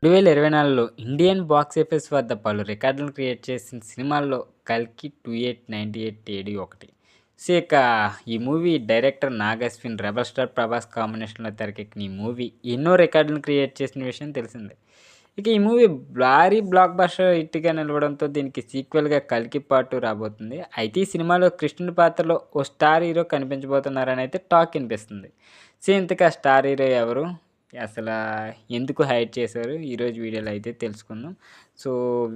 2024లో Indian box office వద్ద పలు రికార్డులను క్రియేట్ చేసిన సినిమాల్లో 'కల్కి 2898 ఏడి' ఒకటి. సో, ఈ movie director Nag Ashwin, rebel star Prabhas కాంబినేషన్‌లో తెరకెక్కిన ఈ మూవీ ఎన్నో రికార్డులను క్రియేట్ చేసిన విషయం తెలిసిందే. ఈ మూవీ భారీ బ్లాక్ బస్టర్ హిట్‌గా నిలవడంతో దీనికి సీక్వెల్‌గా 'కల్కి పార్ట్ 2' రాబోతుంది. అయితే ఈ సినిమాలో కృష్ణుడి పాత్రలో ఓ స్టార్ హీరో కనిపించబోతున్నారని అయితే టాక్ వినిపిస్తుంది. సో, ఇంతకీ ఆ స్టార్ హీరో ఎవరు? ఎందుకు హైడ్ చేశారు? ఈరోజు వీడియోలో అయితే తెలుసుకుందాం. సో,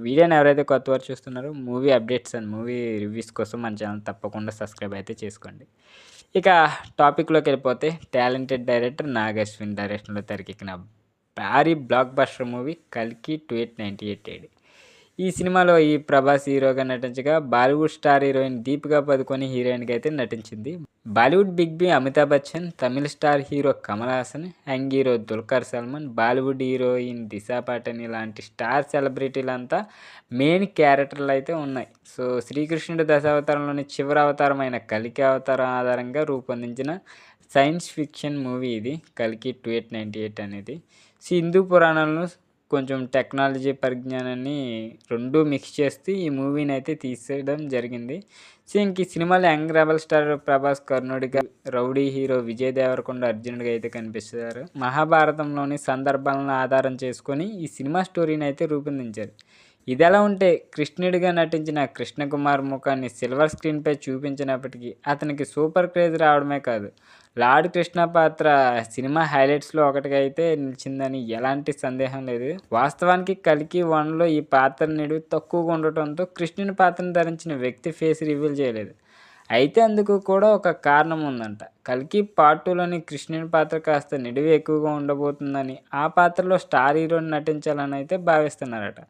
వీడియోని ఎవరైతే కొత్తవారు చూస్తున్నారో movie updates and movie reviews కోసం మన ఛానల్ తప్పకుండా సబ్స్క్రైబ్ అయితే చేసుకోండి. ఇక టాపిక్‌లోకి వెళ్ళిపోతే టాలెంటెడ్ డైరెక్టర్ నాగ్ అశ్విన్ డైరెక్షన్‌లో తెరకెక్కిన భారీ బ్లాక్ బస్టర్ మూవీ 'కల్కి 2898 ఏడి'. ఈ సినిమాలో ప్రభాస్ హీరోగా నటించగా Bollywood star heroine Deepika Padukone హీరోయిన్‌గా అయితే నటించింది. Bollywood big B Amitabh Bachchan, Tamil star hero Kamal Haasan, young hero Dulquer Salmaan, Bollywood heroine Disha Patani లాంటి స్టార్ సెలబ్రిటీలంతా మెయిన్ క్యారెక్టర్లు అయితే ఉన్నాయి. సో, శ్రీకృష్ణుడి దశావతారంలోని చివరి అవతారమైన కల్కి అవతారం ఆధారంగా రూపొందించిన సైన్స్ ఫిక్షన్ మూవీ ఇది 'కల్కి 2898' అనేది. హిందూ పురాణాలను కొంచెం టెక్నాలజీ పరిజ్ఞానాన్ని రెండూ మిక్స్ చేస్తూ ఈ మూవీని అయితే తీసేయడం జరిగింది. సో, ఈ సినిమాలో యంగ్ రెబెల్ స్టార్ ప్రభాస్ కర్ణుడిగా, రౌడీ హీరో విజయ్ దేవరకొండ అర్జునుడిగా అయితే కనిపిస్తారు. మహాభారతంలోని సందర్భాలను ఆధారం చేసుకొని ఈ సినిమా స్టోరీని అయితే రూపొందించారు. ఇదిలా ఉంటే కృష్ణుడిగా నటించిన కృష్ణకుమార్ ముఖాన్ని సిల్వర్ స్క్రీన్పై చూపించినప్పటికీ అతనికి సూపర్ క్రేజ్ రావడమే కాదు, లార్డ్ కృష్ణ పాత్ర సినిమా హైలైట్స్లో ఒకటిగా అయితే నిలిచిందని ఎలాంటి సందేహం లేదు. వాస్తవానికి 'కల్కి 1'లో ఈ పాత్ర నిడివి తక్కువగా ఉండటంతో కృష్ణుని పాత్రను ధరించిన వ్యక్తి ఫేస్ రివీల్ చేయలేదు. అయితే అందుకు కూడా ఒక కారణం ఉందంట. 'కల్కి పార్ట్ 2'లోని కృష్ణుని పాత్ర కాస్త నిడివి ఎక్కువగా ఉండబోతుందని, ఆ పాత్రలో స్టార్ హీరోని నటించాలని అయితే భావిస్తున్నారట.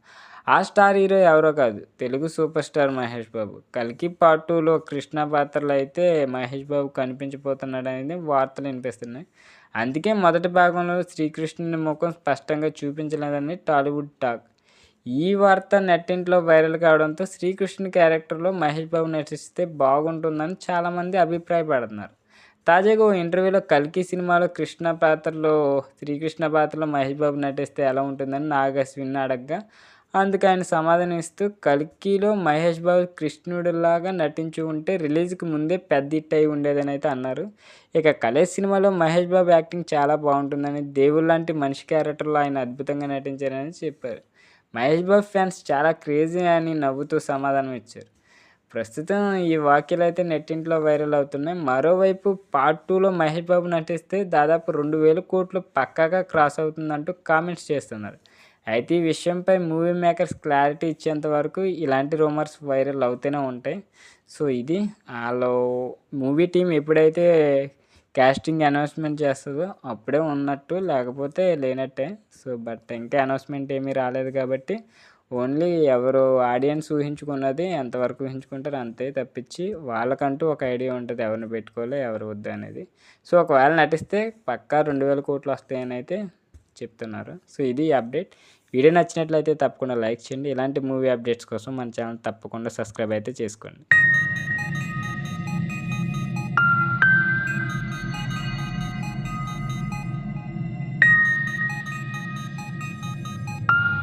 ఆ స్టార్ హీరో ఎవరో కాదు, తెలుగు సూపర్ స్టార్ మహేష్ బాబు. 'కల్కి పార్ట్ 2'లో కృష్ణ పాత్రలో అయితే మహేష్ బాబు కనిపించబోతున్నాడనేది వార్తలు వినిపిస్తున్నాయి. అందుకే మొదటి భాగంలో శ్రీకృష్ణుని ముఖం స్పష్టంగా చూపించలేదని టాలీవుడ్ టాక్. ఈ వార్త నెట్టింట్లో వైరల్ కావడంతో శ్రీకృష్ణుని క్యారెక్టర్లో మహేష్ బాబు నటిస్తే బాగుంటుందని చాలామంది అభిప్రాయపడుతున్నారు. తాజాగా ఓ ఇంటర్వ్యూలో 'కల్కి' సినిమాలో శ్రీకృష్ణ పాత్రలో మహేష్ బాబు నటిస్తే ఎలా ఉంటుందని నాగ్ అశ్విన్ అడగ్గా, అందుకు ఆయన సమాధానం ఇస్తూ 'కల్కిలో మహేష్ బాబు కృష్ణుడిలాగా నటించి ఉంటే రిలీజ్కి ముందే పెద్ద హిట్ అయి ఉండేదని అయితే అన్నారు. 'కలేష్' సినిమాలో మహేష్ బాబు యాక్టింగ్ చాలా బాగుంటుందని, దేవుళ్లాంటి మనిషి క్యారెక్టర్లో ఆయన అద్భుతంగా నటించారని చెప్పారు. మహేష్ బాబు ఫ్యాన్స్ చాలా క్రేజీ అని నవ్వుతూ సమాధానం ఇచ్చారు. ప్రస్తుతం ఈ వ్యాఖ్యలు అయితే నెట్టింట్లో వైరల్ అవుతున్నాయి. మరోవైపు పార్ట్ 2లో మహేష్ బాబు నటిస్తే దాదాపు 2,000 కోట్లు పక్కాగా క్రాస్ అవుతుందంటూ కామెంట్స్ చేస్తున్నారు. అయితే ఈ విషయంపై మూవీ మేకర్స్ క్లారిటీ ఇచ్చేంత వరకు ఇలాంటి రూమర్స్ వైరల్ అవుతూనే ఉంటాయి. సో, ఇది ఆళ్ళు మూవీ టీం ఎప్పుడైతే కాస్టింగ్ అనౌన్స్‌మెంట్ చేస్తదో అప్పుడే ఉన్నట్టు, లేకపోతే లేనట్టే. సో, ఇంకా అనౌన్స్‌మెంట్ ఏమీ రాలేదు కాబట్టి ఓన్లీ ఎవరు ఆడియన్స్ ఊహించుకున్నది ఎంతవరకు ఊహించుకుంటారో అంతే తప్పించి వాళ్ళకంటూ ఒక ఐడియా ఉంటుంది ఎవరిని పెట్టుకోవాలో ఎవరు వద్దు అనేది. సో, ఒకవేళ నటిస్తే పక్కా 2,000 కోట్లు వస్తాయని అయితే చెప్తున్నారు. సో, ఇది అప్డేట్. వీడియో నచ్చినట్లయితే తప్పకుండా లైక్ చేయండి. ఇలాంటి మూవీ అప్డేట్స్ కోసం మన ఛానల్ తప్పకుండా సబ్స్క్రైబ్ అయితే చేసుకోండి.